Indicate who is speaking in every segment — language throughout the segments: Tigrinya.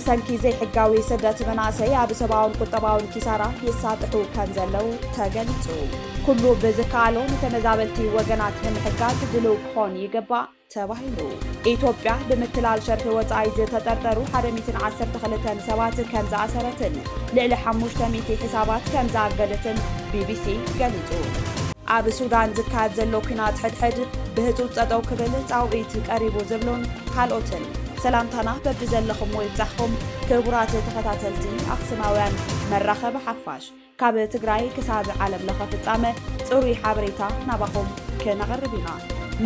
Speaker 1: بسنكي زي حقاوي سدت مناسي عب سباون قطباون كسارة يساطحو كان زلو تغلطو كله بذكالو نتنزابلتي وغنات من حقات دلو كون يقبع تبايلو ኢትዮጵያ በመትላል ሸርፍ ወጻይ ዝተጠርጠሩ 112 ሰባት ከምዛ አሰረትን ልዕሊ 500 ሕሳባት ከምዛ አገደትን ቢቢሲ ገሊጹ ኣብ ሱዳን ዝካየድ ዘሎ ኩናት ሕድሕድ ብህፁፅ ፀጠው ክብል ፃውዒት ቀሪቡ ዝብሉን ካልኦትን ሰላምታና በብዘለኹም ወይ ብዛሕኩም ክቡራት ተኸታተልቲ ኣክሱማውያን መራኸቢ ሓፋሽ ካብ ትግራይ ክሳብ ዓለም ለኸ ፍጻመ ፅሩይ ሓበሬታ ናባኹም ክነቕርብ ኢና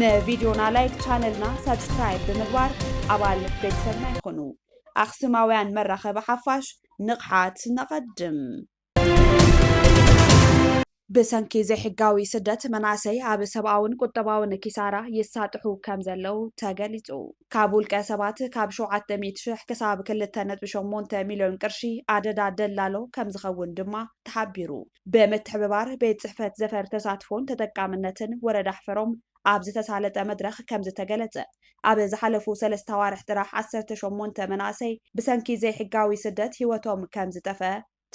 Speaker 1: نفيديونا لايك channelنا سبسكرايب بمግባር አባል ቤተሰብና ይኹኑ ኣክሱማውያን መራኸቢ ሓፋሽ ንቕሓት ነቐድም بسنكي زي حقاوي سدت مناسي عب سبعون قطباون كسارة يساطحو كم زلو تغليصو كابول كسبات كاب شوعت ميتشح كساب كل تنت بشمونت مليون قرشي عدد دلالو كم زخون دما تحبيرو بمتحببار بيت صحفت زفر تساتفون تጠቃምነትን ወረዳ ኣሕፈሮም ኣብ ዝተሳለጠ መድረኽ ከም ዝተገለጸ ኣብ ዝሓለፉ 3 ዋርሕ ጥራሕ 18 መናእሰይ ብሰንኪ ዘይ ሕጋዊ ስደት ህይወቶም ከም ዝጠፈ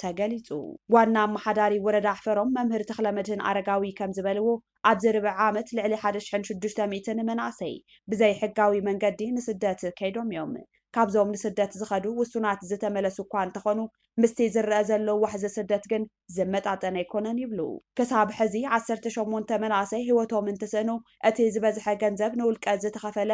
Speaker 1: ተገሊጹ ዋና መሓዳሪ ወረዳ ኣሕፈሮም መምህር ተኽለመድህን አረጋዊ ከም ዝበልዎ ኣብ ዝርብዕ ዓመት ልዕሊ 1600 መናእሰይ ብዘይ ሕጋዊ መንገዲ ንስደት ከይዶም እዮም ካብዞም ንስደት ዝኸዱ ውሱናት ዝተመለሱ እኳ እንተኾኑ ምስቲ ዝረአ ዘሎ ዋሕዚ ስደት ግን ዝመጣጠነ ኣይኮነን ይብሉ ክሳብ ሕዚ 18 መናእሰይ ህይወቶም እንትስእኑ እቲ ዝበዝሐ ገንዘብ ንውልቀ ዝተኸፈለ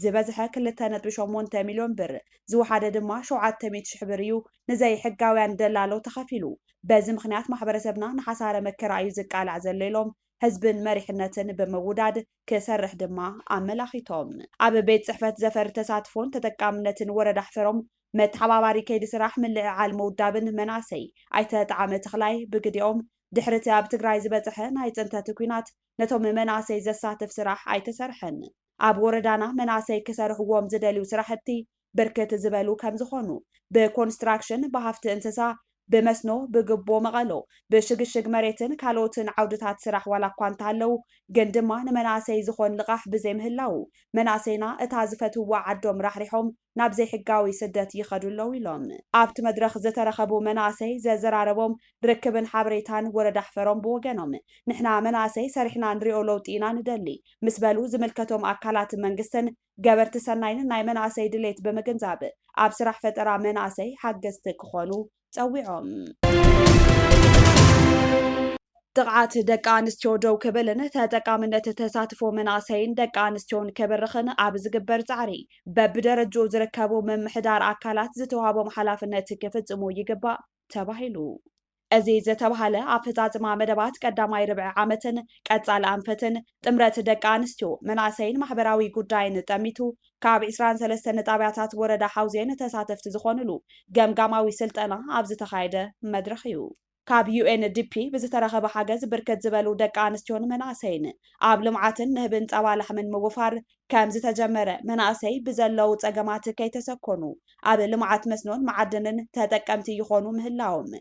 Speaker 1: ዝበዝሐ 2.8 ሚልዮን ብር ዝወሓደ ድማ 700,000 ብር እዩ ንዘይ ሕጋውያን ደላሎ ተኸፊሉ በዚ ምኽንያት ማሕበረሰብና ንሓሳረ መከራ እዩ ዝቃልዕ ዘሎ ኢሎም ህዝብን መሪሕነትን በመውዳድ ከሰርሕ ድማ ኣመላኺቶም ኣብ ቤት ጽሕፈት ዘፈር ተሳትፎን ተጠቃምነትን ወረዳ ኣሕፈሮም መተሓባባሪ ከይዲ ስራሕ ምልዕዓል መውዳብን መናእሰይ ኣይተጣዕመ ተኽላይ ብግዲኦም ድሕርቲ ኣብ ትግራይ ዝበፅሐ ናይ ፅንተት ኩናት ነቶም መናእሰይ ዘሳትፍ ስራሕ ኣይተሰርሐን ኣብ ወረዳና መናእሰይ ክሰርሕዎም ዝደልዩ ስራሕቲ ብርክት ዝበሉ ከም ዝኾኑ ብኮንስትራክሽን ብሃፍቲ እንስሳ بمسنو بقبو مغالو بشغشغ مريتن كالوتن عودتات سراح ولا كوانتالو جندما نمناسي زخون لقاح بزي مهلاو مناسينا اتازفتو وعدوم راح ريحوم نابزي حقاوي سدت يخدو اللو يلوم ابت مدرخ زترخبو مناسي زراربوم ركبن حابريتان ورد احفروم بوغنوم نحنا مناسي سرحنا نريو لوطينا ندلي مسبلو زملكتوم اكالات منقستن قبرت سناين ناي مناسي دليت بمجنزاب اب سراح فترا مناسي حقستك خونو تصويعهم ጥቃት ደቂ ኣንስትዮ ደው ክብልን ተጠቃምነት ተሳትፎ መናእሰይን ደቂ ኣንስትዮን ከበርኽን ኣብ ዝግበር ፃዕሪ በብደረጃኡ ዝርከቡ መምሕዳር ኣካላት ዝተዋሃቦም ሓላፍነት ክፍጽሙ ይግባእ ተባሂሉ እዚ ዝተባሃለ ኣፈጻጽማ መደባት ቀዳማይ ርብዒ ዓመትን ቀጻሊ ኣንፈትን ጥምረት ደቂ ኣንስትዮ መናእሰይን ማሕበራዊ ጉዳይን ጠሚቱ ካብ 23 ጣብያታት ወረዳ ሓውዜን ተሳተፍቲ ዝኾኑሉ ገምጋማዊ ስልጠና ኣብ ዝተኻየደ መድረኽ እዩ ካብ UNDP ብዝተረኸበ ሓገዝ ብርክት ዝበሉ ደቂ ኣንስትዮን መናእሰይን ኣብ ልምዓትን ንህብን ጸባ ላሕምን ምውፋር ከም ዝተጀመረ መናእሰይ ብዘለዉ ጸገማት ከይተሰኮኑ ኣብ ልምዓት መስኖን መዓድንን ተጠቀምቲ ይኾኑ ምህላዎም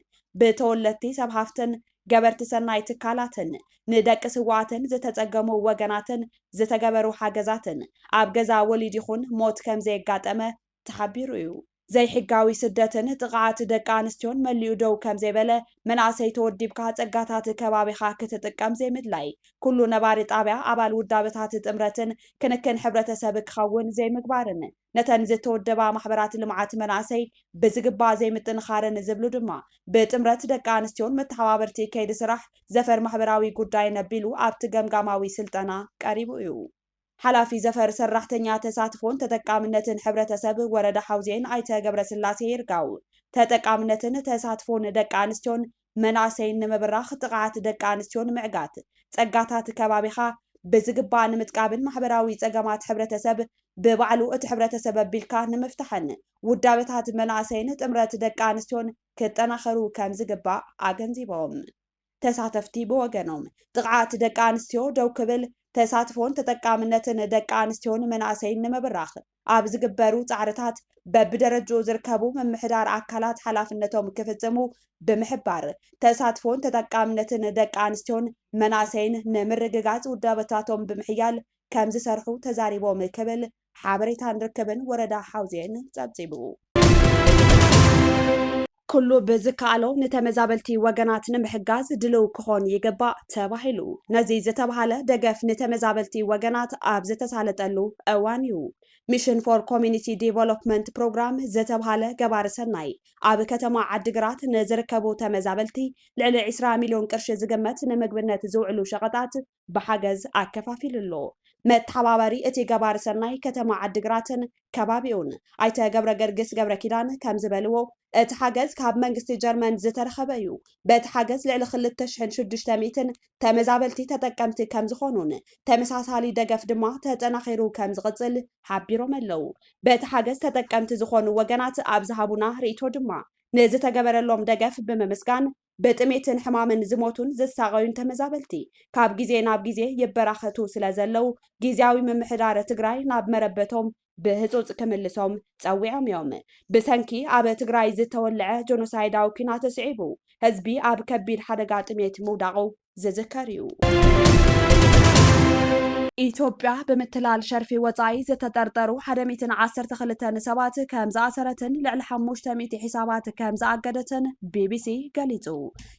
Speaker 1: ብተወለቲ ሰብ ሃፍትን ገበርቲ ሰናይ ትካላትን ንደቂ ስዋዕትን ዝተጸገሙ ወገናትን ዝተገበሩ ሓገዛትን ኣብ ገዛ ወሊድ ይኹን ሞት ከም ዘየጋጠመ ተሓቢሩ እዩ زي حقاوي سدتن ጥቃት ደቂ ኣንስትዮን መሊኡ ደው ከም ዘይበለ መናእሰይ ተወዲብካ ጸጋታት ከባቢኻ ክትጥቀም ዘይምድላይ ኩሉ ነባሪ ጣብያ ኣባል ውዳበታት ጥምረትን ክንክን ሕብረተሰብ ክኸውን ዘይምግባርን ነተን ዝተወደባ ማሕበራት ልምዓት መናእሰይ ብዝግባእ ዘይምጥንኻርን ዝብሉ ድማ ብጥምረት ደቂ ኣንስትዮን መተሓባበርቲ ከይዲ ስራሕ ዘፈር ማሕበራዊ ጉዳይ ነቢሉ ኣብቲ ገምጋማዊ ስልጠና ቀሪቡ እዩ حلافي زفر سرحتنيا تساتفون تتقامنتن حبرتسب ورد حوزين ايته قبر سلاسي يرقاو تتقامنتن تساتفون دق انستيون مناسين نمبراخ تقعات دق انستيون معقات ጸጋታት ከባቢኻ ብዝግባ ንምጥቃብን ማሕበራዊ ጸገማት ሕብረተሰብ ብባዕሉ እቲ ሕብረተሰብ ቢልካ ንምፍታሕን ውዳበታት መናእሰይን ጥምረት ደቂ ኣንስትዮን ክጠናኸሩ ከም ዝግባእ ኣገንዚቦም ተሳተፍቲ ብወገኖም ጥቃት ደቂ ኣንስትዮ ደው ክብል ተሳትፎን ተጠቃምነትን ደቂ ኣንስትዮን መናእሰይን ንምብራኽ ኣብ ዝግበሩ ጻዕርታት በብደረጃኡ ዝርከቡ መምሕዳር ኣካላት ሓላፍነቶም ክፍጽሙ ብምሕባር ተሳትፎን ተጠቃምነትን ደቂ ኣንስትዮን መናእሰይን ንምርግጋጽ ውዳበታቶም ብምሕያል ከም ዝሰርሑ ተዛሪቦም ክብል ሓበሬታ ንርከብን ወረዳ ሓውዜን ጸብጺቡ ኩሉ ብዝከኣሎ ንተመዛበልቲ ወገናት ንምሕጋዝ ድልው ክኾን ይግባእ ተባሂሉ ነዚ ዝተባሃለ ደገፍ ንተመዛበልቲ ወገናት ኣብ ዝተሳለጠሉ እዋን እዩ። ሚሽን ፎር ኮሚኒቲ ዲቨሎፕመንት ፕሮግራም ዝተባሃለ ገባሪ ሰናይ ኣብ ከተማ ዓዲግራት ንዝርከቡ ተመዛበልቲ ልዕሊ 20 ሚልዮን ቅርሺ ዝግመት ንምግብነት ዝውዕሉ ሸቐጣት ብሓገዝ ኣከፋፊሉ ኣሎ። መተሓባበሪ እቲ ገባሪ ሰናይ ከተማ ዓዲግራትን ከባቢኡን ኣይተ ገብረ ገርግስ ገብረ ኪዳን ከም ዝበልዎ እቲ ሓገዝ ካብ መንግስቲ ጀርመን ዝተረኸበ እዩ። በቲ ሓገዝ ልዕሊ 2600 ተመዛበልቲ ተጠቀምቲ ከም ዝኾኑን ተመሳሳሊ ደገፍ ድማ ተጠናኺሩ ከም ዝቕፅል ሓቢሮም ኣለው። በቲ ሓገዝ ተጠቀምቲ ዝኾኑ ወገናት ኣብ ዝሃቡና ርእቶ ድማ ንዝተገበረሎም ደገፍ ብምምስጋን በጥሜትን ሕማምን ዝሞቱን ዝሳቀዩን ተመዛበልቲ ካብ ግዜ ናብ ግዜ ይበራኸቱ ስለ ዘለው ጊዜያዊ ምምሕዳር ትግራይ ናብ መረበቶም ብህፁፅ ክምልሶም ፀዊዖም እዮም። ብሰንኪ ኣብ ትግራይ ዝተወልዐ ጆኖሳይዳዊ ኩናት ተስዒቡ ህዝቢ ኣብ ከቢድ ሓደጋ ጥሜት ምውዳቑ ዝዝከር እዩ። ኢትዮጵያ ብምትላል ሸርፊ ወፃኢ ዝተጠርጠሩ 112 ሰባት ከም ዝኣሰረትን ልዕሊ 500 ሒሳባት ከም ዝኣገደትን ቢቢሲ ገሊጹ።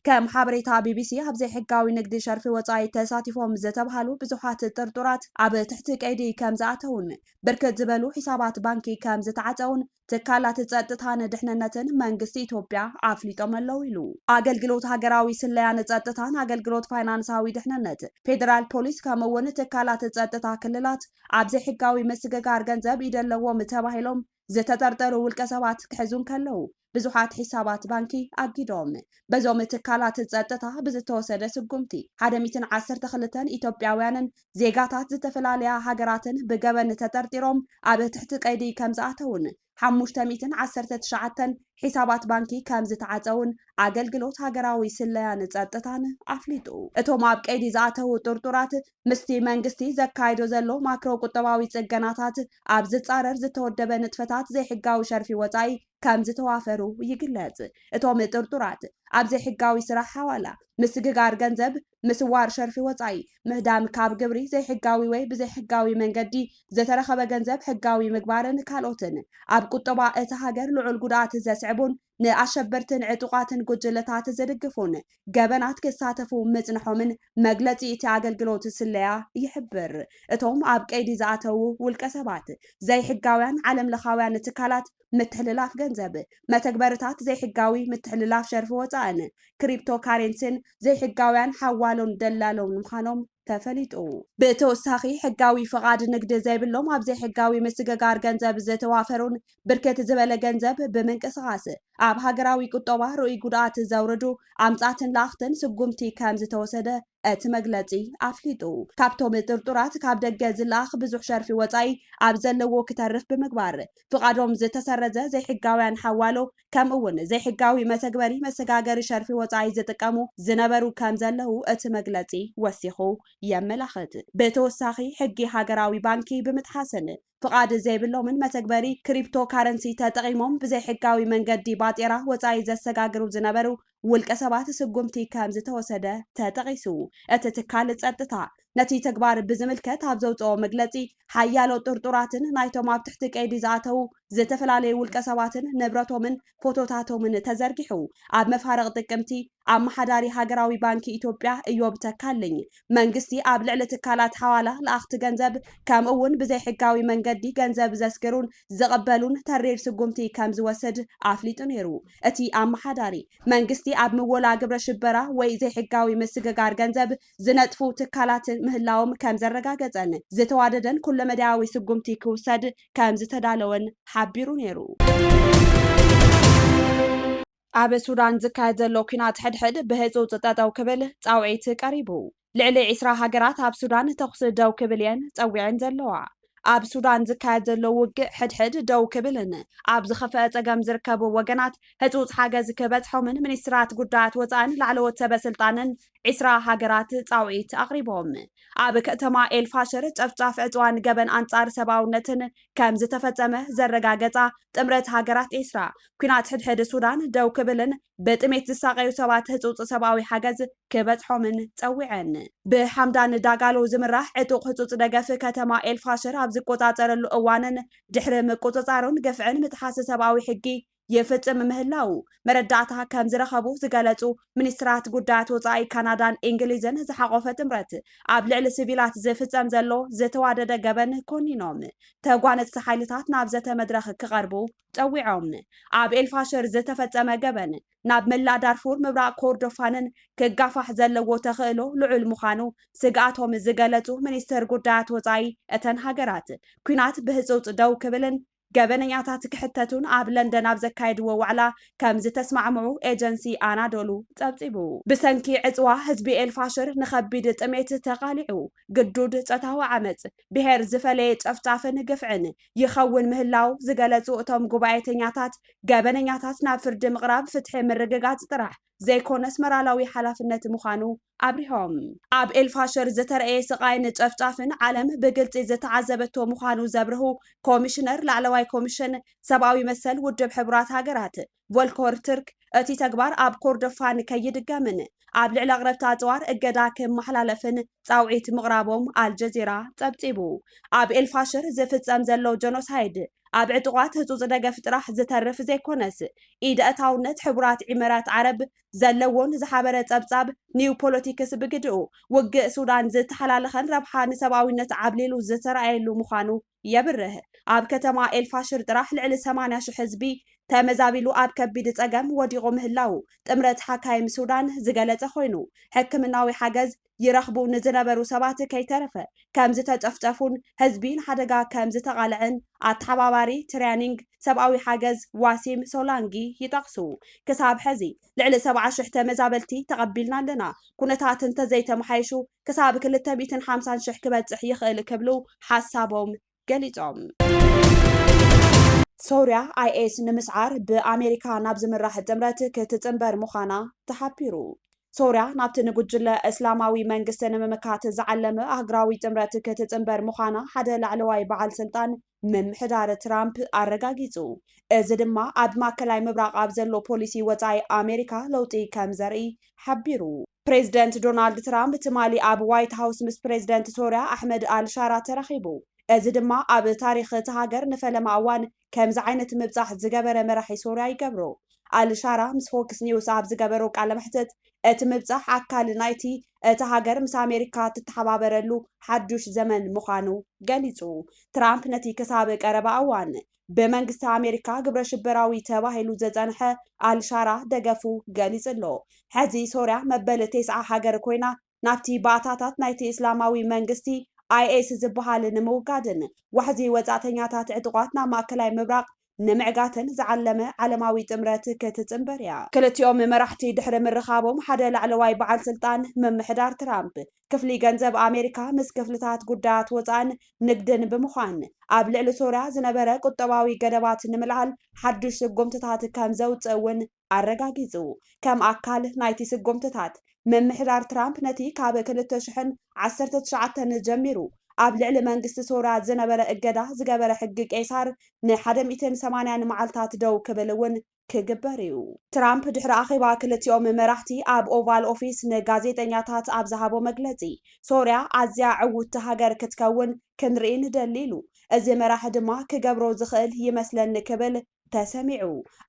Speaker 1: ከም ሓበሬታ ቢቢሲ ኣብ ዘይሕጋዊ ንግዲ ሸርፊ ወፃኢ ተሳቲፎም ዝተባሃሉ ብዙሓት ጥርጡራት ኣብ ትሕቲ ቀይዲ ከም ዝኣተውን ብርክት ዝበሉ ሒሳባት ባንኪ ከም ዝተዓፀውን ትካላት ፀጥታን ድሕንነትን መንግስቲ ኢትዮጵያ ኣፍሊጦም ኣለው ኢሉ። ኣገልግሎት ሃገራዊ ስለያን ፀጥታን ኣገልግሎት ፋይናንሳዊ ድሕንነት ፌደራል ፖሊስ ከምኡውን ትካላት ፀጥታ ክልላት ኣብ ዘይሕጋዊ ምስግጋር ገንዘብ ይደለዎም ተባሂሎም ዝተጠርጠሩ ውልቀ ሰባት ክሕዙን ከለው ብዙሓት ሒሳባት ባንኪ ኣጊዶም። በዞም ትካላት ፀጥታ ብዝተወሰደ ስጉምቲ 112 ኢትዮጵያውያንን ዜጋታት ዝተፈላለያ ሃገራትን ብገበን ተጠርጢሮም ኣብ ትሕቲ ቀይዲ ከም ዝኣተውን 519 ሒሳባት ባንኪ ከም ዝተዓፀውን ኣገልግሎት ሃገራዊ ስለያን ፀጥታን ኣፍሊጡ። እቶም ኣብ ቀይዲ ዝኣተው ጥርጡራት ምስቲ መንግስቲ ዘካይዶ ዘሎ ማክሮ ቁጠባዊ ፅገናታት ኣብ ዝፃረር ዝተወደበ ንጥፈታት ዘይሕጋዊ ሸርፊ ወፃኢ ከም ዝተዋፈሩ ይግለጽ። እቶም ጥርጡራት ኣብ ዘይሕጋዊ ስራሕ ሓዋላ ምስግጋር ገንዘብ ምስዋር ሸርፊ ወፃኢ ምህዳም ካብ ግብሪ ዘይሕጋዊ ወይ ብዘይሕጋዊ መንገዲ ዝተረኸበ ገንዘብ ሕጋዊ ምግባርን ካልኦትን ኣብ ቁጠባ እቲ ሃገር ልዑል ጉድኣት ዘስዕቡን ንኣሸበርትን ዕጡቃትን ጉጅለታት ዘድግፉን ገበናት ክሳተፉ ምጽንሖምን መግለፂ እቲ ኣገልግሎት ስለያ ይሕብር። እቶም ኣብ ቀይዲ ዝኣተው ውልቀ ሰባት ዘይሕጋውያን ዓለም ለኻውያን ትካላት ምትሕልላፍ ገንዘብ መተግበርታት ዘይሕጋዊ ምትሕልላፍ ሸርፊ ወፃእን ክሪፕቶ ካሬንሲን ዘይሕጋውያን ሓዋሎን ደላሎን ምዃኖም ተፈሊጡ። ብተወሳኺ ሕጋዊ ፍቓድ ንግዲ ዘይብሎም ኣብ ዘይሕጋዊ ምስግጋር ገንዘብ ዝተዋፈሩን ብርክት ዝበለ ገንዘብ ብምንቅስቓስ ኣብ ሃገራዊ ቁጠባ ርኡይ ጉድኣት ዘውርዱ ኣምፃትን ላኽትን ስጉምቲ ከም ዝተወሰደ እቲ መግለፂ ኣፍሊጡ። ካብቶም ጥርጡራት ካብ ደገ ዝለኣኽ ብዙሕ ሸርፊ ወፃኢ ኣብ ዘለዎ ክተርፍ ብምግባር ፍቓዶም ዝተሰረዘ ዘይሕጋውያን ሓዋሎ ከምኡውን ዘይሕጋዊ መተግበሪ መሰጋገሪ ሸርፊ ወፃኢ ዝጥቀሙ ዝነበሩ ከም ዘለው እቲ መግለፂ ወሲኹ የመላኽት። ብተወሳኺ ሕጊ ሃገራዊ ባንኪ ብምጥሓስን ፍቓድ ዘይብሎምን መተግበሪ ክሪፕቶ ካረንሲ ተጠቒሞም ብዘይሕጋዊ መንገዲ ባጤራ ወፃኢ ዘሰጋግሩ ዝነበሩ ውልቀ ሰባት ስጉምቲ ከም ዝተወሰደ ተጠቒሱ። እቲ ትካል ፀጥታ ነቲ ተግባር ብዝምልከት ኣብ ዘውፅኦ መግለፂ ሓያሎ ጥርጡራትን ናይቶም ኣብ ትሕቲ ቀይዲ ዝኣተው ዝተፈላለዩ ውልቀ ሰባትን ንብረቶምን ፎቶታቶምን ተዘርጊሑ ኣብ መፋረቕ ጥቅምቲ ኣመሓዳሪ ሃገራዊ ባንኪ ኢትዮጵያ እዮብ ተካልኝ መንግስቲ ኣብ ልዕሊ ትካላት ሓዋላ ለኣኽቲ ገንዘብ ከምኡውን ብዘይሕጋዊ መንገዲ ገንዘብ ዘስግሩን ዝቕበሉን ተሪር ስጉምቲ ከም ዝወስድ ኣፍሊጡ ነይሩ። እቲ ኣመሓዳሪ መንግስቲ ኣብ ምወላ ግብረ ሽበራ ወይ ዘይሕጋዊ ምስግጋር ገንዘብ ዝነጥፉ ትካላትን ምህላዎም ከም ዘረጋገፀን ዝተዋደደን ኩለ መድያዊ ስጉምቲ ክውሰድ ከም ዝተዳለወን ሓቢሩ ነይሩ። ኣብ ሱዳን ዝካየድ ዘሎ ኩናት ሕድሕድ ብህፁፅ ጠጠው ክብል ፃውዒት ቀሪቡ። ልዕሊ 20 ሃገራት ኣብ ሱዳን ተኹሲ ደው ክብል እየን ፀዊዐን ዘለዋ። ኣብ ሱዳን ዝካየድ ዘሎ ውግእ ሕድሕድ ደው ክብልን ኣብ ዝኸፍአ ፀገም ዝርከቡ ወገናት ህፁፅ ሓገዝ ክበፅሖምን ሚኒስትራት ጉዳያት ወፃእን ላዕለዎት ሰበስልጣንን 20 ሃገራት ፃውዒት ኣቕሪቦም። ኣብ ከተማ ኤልፋሽር ጨፍጫፍ ዕፅዋን ገበን ኣንጻር ሰብኣውነትን ከም ዝተፈፀመ ዘረጋገፃ ጥምረት ሃገራት 20 ኩናት ሕድሕድ ሱዳን ደው ክብልን ብጥሜት ዝሳቀዩ ሰባት ህፁፅ ሰብኣዊ ሓገዝ ክበፅሖምን ፀዊዐን። ብሓምዳን ዳጋሎ ዝምራሕ ዕጡቕ ህፁፅ ደገፍ ከተማ ኤልፋሽር ኣብ ዝቆፃፀረሉ እዋንን ድሕሪ ምቁፅፃሩን ገፍዕን ምጥሓስ ሰብኣዊ ሕጊ يفصم ምህላው መረዳእታ ከም ዝረኸቡ ዝገለጹ ሚኒስትራት ጉዳያት ወጻኢ ካናዳን እንግሊዝን ዝሓቆፈ ጥምረት ኣብ ልዕሊ ሲቪላት ዝፍጸም ዘሎ ዝተዋደደ ገበን ኮኒኖም ተጓነፅቲ ሓይልታት ናብ ዘተ መድረኽ ክቐርቡ ፀዊዖም ኣብ ኤልፋሽር ዝተፈጸመ ገበን ናብ መላእ ዳርፉር ምብራቅ ኮርዶፋንን ክጋፋሕ ዘለዎ ተኽእሎ ልዑል ምዃኑ ስግኣቶም ዝገለጹ ሚኒስትር ጉዳያት ወጻኢ እተን ሃገራት ኩናት ብህፁፅ ደው ክብልን ገበነኛታት ክሕተቱን ኣብ ለንደን ኣብ ዘካየድዎ ዋዕላ ከም ዝተስማዕምዑ ኤጀንሲ ኣናዶሉ ፀብፂቡ ብሰንኪ ዕፅዋ ህዝቢ ኤልፋሽር ንከቢድ ጥሜት ተቃሊዑ ግዱድ ፀታዊ ዓመፅ ብሄር ዝፈለየ ጨፍጫፍን ግፍዕን ይኸውን ምህላው ዝገለጹ እቶም ጉባኤተኛታት ገበነኛታት ናብ ፍርዲ ምቕራብ ፍትሒ ምርግጋፅ ጥራሕ ዘይኮነስ መራላዊ ሓላፍነት ምዃኑ ኣብሪሆም ኣብ ኤልፋሽር ዝተረእየ ስቃይን ጨፍጫፍን ዓለም ብግልፂ ዝተዓዘበቶ ምዃኑ ዘብርሁ ኮሚሽነር ላዕለዋይ ኮሚሽን ሰብኣዊ መሰል ውድብ ሕቡራት ሃገራት ቮልከር ትርክ እቲ ተግባር ኣብ ኮርዶፋን ከይድገምን ኣብ ልዕሊ ኣቕረብቲ ኣፅዋር እገዳ ከመሓላለፍን ፃውዒት ምቕራቦም ኣልጀዚራ ፀብፂቡ ኣብ ኤልፋሽር ዝፍፀም ዘሎ ጀኖሳይድ ኣብ ዕጡቋት ህፁፅ ደገፍ ጥራሕ ዝተርፍ ዘይኮነስ ኢድ እታውነት ሕቡራት ዒመራት ዓረብ ዘለዎን ዝሓበረ ፀብጻብ ኒው ፖለቲክስ ብግድኡ ውግእ ሱዳን ዝተሓላለኸን ረብሓ ንሰብኣዊነት ዓብሊሉ ዝተረኣየሉ ምዃኑ የብርህ ኣብ ከተማ ኤልፋሽር ጥራሕ ልዕሊ 80,000 ህዝቢ ተመዛቢሉ ኣብ ከቢድ ፀገም ወዲቑ ምህላው ጥምረት ሓካይም ሱዳን ዝገለጸ ኮይኑ ሕክምናዊ ሓገዝ ይረኽቡ ንዝነበሩ ሰባት ከይተረፈ ከም ዝተጨፍጨፉን ህዝቢ ንሓደጋ ከም ዝተቃልዐን ኣተሓባባሪ ትሬኒንግ ሰብኣዊ ሓገዝ ዋሲም ሶላንጊ ይጠቕሱ ክሳብ ሕዚ ልዕሊ 70,000 ተመዛበልቲ ተቐቢልና ኣለና ኩነታት እንተዘይተመሓይሹ ክሳብ 250,000 ክበፅሕ ይኽእል ክብሉ ሓሳቦም ገሊፆም ሶርያ አይኤስ ንምስዓር ብኣሜሪካ ናብ ዝምራሕ ጥምረት ክትፅምበር ምዃና ተሓቢሩ ሶርያ ናብቲ ንጉጅለ እስላማዊ መንግስቲ ንምምካት ዝዓለመ ኣህግራዊ ጥምረት ክትፅምበር ምዃና ሓደ ላዕለዋይ በዓል ስልጣን ምምሕዳር ትራምፕ ኣረጋጊፁ እዚ ድማ ኣብ ማእከላይ ምብራቅ ኣብ ዘሎ ፖሊሲ ወፃኢ ኣሜሪካ ለውጢ ከም ዘርኢ ሓቢሩ ፕሬዚደንት ዶናልድ ትራምፕ ትማሊ ኣብ ዋይት ሃውስ ምስ ፕሬዚደንት ሶርያ ኣሕመድ ኣልሻራ ተረኺቡ እዚ ድማ ኣብ ታሪክ እቲ ሃገር ንፈለማ እዋን ከምዚ ዓይነት ምብፃሕ ዝገበረ መራሒ ሶርያ ይገብሮ ኣልሻራ ምስ ፎክስ ኒውስ ኣብ ዝገበሮ ቃለ መሕትት እቲ ምብፃሕ ኣካል ናይቲ እቲ ሃገር ምስ ኣሜሪካ ትተሓባበረሉ ሓዱሽ ዘመን ምዃኑ ገሊፁ ትራምፕ ነቲ ክሳብ ቀረባ እዋን ብመንግስቲ ኣሜሪካ ግብረ ሽበራዊ ተባሂሉ ዘፀንሐ ኣልሻራ ደገፉ ገሊጹ ኣሎ ሕዚ ሶርያ መበል 9 ሃገር ኮይና ናብቲ ባእታታት ናይቲ እስላማዊ መንግስቲ አይኤስ ዝበሃል ንምውጋድን ዋሕዚ ወፃእተኛታት ዕጡቋት ናብ ማእከላይ ምብራቅ ንምዕጋትን ዝዓለመ ዓለማዊ ጥምረት ክትፅምበር እያ ክልቲኦም መራሕቲ ድሕሪ ምርኻቦም ሓደ ላዕለዋይ በዓል ስልጣን ምምሕዳር ትራምፕ ክፍሊ ገንዘብ ኣሜሪካ ምስ ክፍልታት ጉዳያት ወፃእን ንግድን ብምዃን ኣብ ልዕሊ ሶርያ ዝነበረ ቁጠባዊ ገደባት ንምልዓል ሓዱሽ ስጉምትታት ከም ዘውፅእ እውን ኣረጋጊፁ ከም ኣካል ናይቲ ስጉምትታት ምምሕዳር ትራምፕ ነቲ ካብ 2019 ጀሚሩ ኣብ ልዕሊ መንግስቲ ሶርያ ዝነበረ እገዳ ዝገበረ ሕጊ ቄሳር ን180 መዓልታት ደው ክብል እውን ክግበር እዩ ትራምፕ ድሕሪ ኣኼባ ክልቲኦም መራሕቲ ኣብ ኦቫል ኦፊስ ንጋዜጠኛታት ኣብ ዝሃቦ መግለፂ ሶርያ ኣዝያ ዕውቲ ሃገር ክትከውን ክንርኢ ንደሊ ኢሉ እዚ መራሒ ድማ ክገብሮ ዝኽእል ይመስለኒ ክብል ተሰሚዑ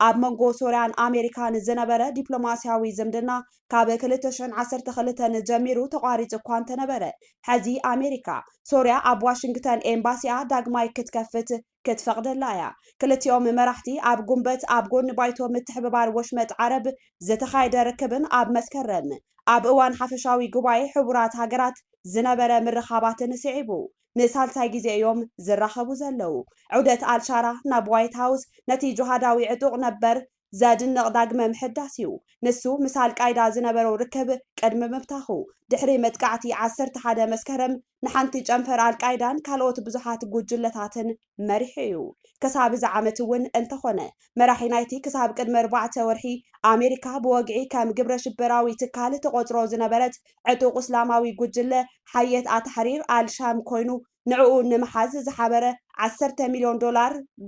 Speaker 1: ኣብ መንጎ ሶርያን ኣሜሪካን ዝነበረ ዲፕሎማስያዊ ዝምድና ካብ 2012 ጀሚሩ ተቋሪፁ እኳ እንተነበረ ሕዚ ኣሜሪካ ሶርያ ኣብ ዋሽንግተን ኤምባሲኣ ዳግማይ ክትከፍት ክትፈቅደላ እያ ክልቲኦም መራሕቲ ኣብ ጉንበት ኣብ ጎኒ ባይቶ ምትሕብባር ወሽመጥ ዓረብ ዝተኻየደ ርክብን ኣብ መስከረም ኣብ እዋን ሓፈሻዊ ጉባኤ ሕቡራት ሃገራት ዝነበረ ምርኻባትን ስዒቡ ንሳልሳይ ግዜ እዮም ዝራኸቡ ዘለው ዑደት ኣልሻራ ናብ ዋይት ሃውስ ነቲ ጆሃዳዊ ዕጡቕ ነበር ዘድንቕ ዳግመ ምሕዳስ እዩ ንሱ ምስ ኣልቃይዳ ዝነበሮ ርክብ ቅድሚ ምብታኹ ድሕሪ መጥቃዕቲ 11 መስከረም ንሓንቲ ጨንፈር ኣልቃይዳን ካልኦት ብዙሓት ጉጅለታትን መሪሑ እዩ ክሳብ እዚ ዓመት እውን እንተኾነ መራሒ ናይቲ ክሳብ ቅድሚ 4 ወርሒ ኣሜሪካ ብወግዒ ከም ግብረ ሽበራዊ ትካል ተቆፅሮ ዝነበረት ዕጡቕ እስላማዊ ጉጅለ ሓየት ኣታሕሪር ኣልሻም ኮይኑ ንዕኡ ንምሓዝ ዝሓበረ $10 ሚልዮን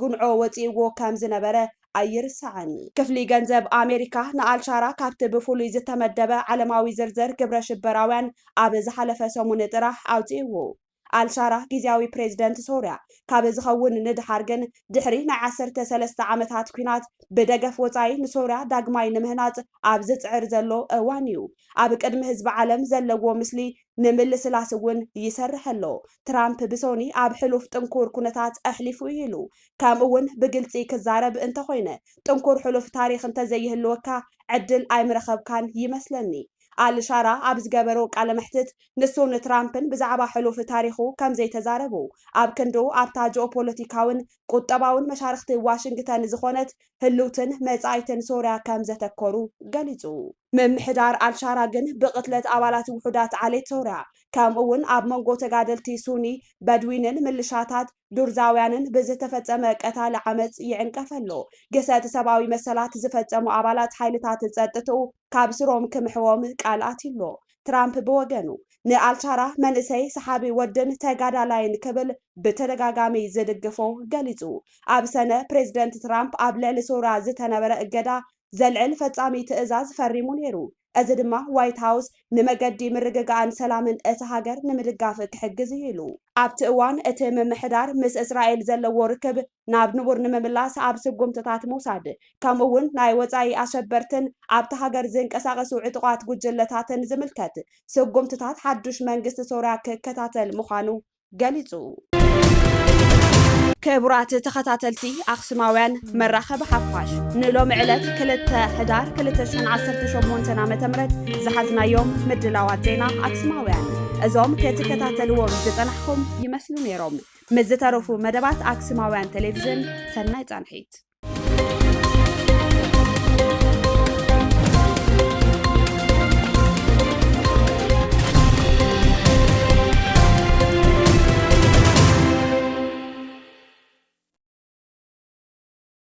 Speaker 1: ጉንዖ ወፂእዎ ከም ዝነበረ ኣይርሳዕን ክፍሊ ገንዘብ ኣሜሪካ ንኣልሻራ ካብቲ ብፍሉይ ዝተመደበ ዓለማዊ ዝርዝር ግብረ ሽበራውያን ኣብ ዝሓለፈ ሰሙን ጥራሕ ኣውፂእዎ አልሻራ ጊዜያዊ ፕሬዝደንት ሶርያ ካብ ዝኸውን ንድሓር ግን ድሕሪ ናይ 13 ዓመታት ኩናት ብደገፍ ወፃኢ ንሶርያ ዳግማይ ንምህናፅ ኣብ ዝፅዕር ዘሎ እዋን እዩ ኣብ ቅድሚ ህዝቢ ዓለም ዘለዎ ምስሊ ንምልስላስ እውን ይሰርሕ ኣሎ ትራምፕ ብሶኒ ኣብ ሕሉፍ ጥንኩር ኩነታት ኣሕሊፉ ኢሉ ከምኡ እውን ብግልፂ ክዛረብ እንተኮይነ ጥንኩር ሕሉፍ ታሪክ እንተዘይህልወካ ዕድል ኣይምረኸብካን ይመስለኒ አልሻራ ኣብ ዝገበሮ ቃለ መሕትት ንሱን ትራምፕን ብዛዕባ ሕሉፍ ታሪኹ ከም ዘይተዛረቡ ኣብ ክንዱ ኣብታ ጂኦፖለቲካውን ቁጠባውን መሻርክቲ ዋሽንግተን ዝኾነት ህልውትን መጻኢትን ሶርያ ከም ዘተኮሩ ገሊጹ ምምሕዳር አልሻራ ግን ብቅትለት ኣባላት ውሑዳት ዓሌት ሶርያ ከምኡውን ኣብ መንጎ ተጋደልቲ ሱኒ በድዊንን ምልሻታት ዱርዛውያንን ብዝተፈጸመ ቀታሊ ዓመፅ ይዕንቀፈሎ ገሰት ሰብኣዊ መሰላት ዝፈጸሙ ኣባላት ሓይልታት ጸጥትኡ ካብ ስሮም ክምሕዎም ቃል ኣትሎ ትራምፕ ብወገኑ ንአልሻራ መንእሰይ ሰሓቢ ወድን ተጋዳላይን ክብል ብተደጋጋሚ ዝድግፎ ገሊጹ ኣብ ሰነ ፕሬዝደንት ትራምፕ ኣብ ልዕሊ ሶርያ ዝተነበረ እገዳ ዘልዕል ፈጻሚ ትእዛዝ ፈሪሙ ነይሩ እዚ ድማ ዋይት ሃውስ ንመገዲ ምርግጋእን ሰላምን እቲ ሃገር ንምድጋፍ ክሕግዝ ኢሉ ኣብቲ እዋን እቲ ምምሕዳር ምስ እስራኤል ዘለዎ ርክብ ናብ ንቡር ንምምላስ ኣብ ስጉምትታት ምውሳድ ከምኡውን ናይ ወፃኢ ኣሸበርትን ኣብቲ ሃገር ዝንቀሳቐሱ ዕጡቋት ጉጅለታትን ዝምልከት ስጉምትታት ሓዱሽ መንግስቲ ሶርያ ክከታተል ምዃኑ ገሊጹ ክቡራት ተኸታተልቲ ኣኽሱማውያን መራኸቢ ሓፋሽ ንሎም ዕለት 2 ሕዳር 2018 ዓ.ም ዝሓዝናዮም ምድላዋት ዜና ኣክሱማውያን እዞም ክትከታተልዎም ዝጠናሕኩም ይመስሉ ነይሮም ምስ ዝተረፉ መደባት ኣክሱማውያን ቴሌቪዥን ሰናይ ጻንሒት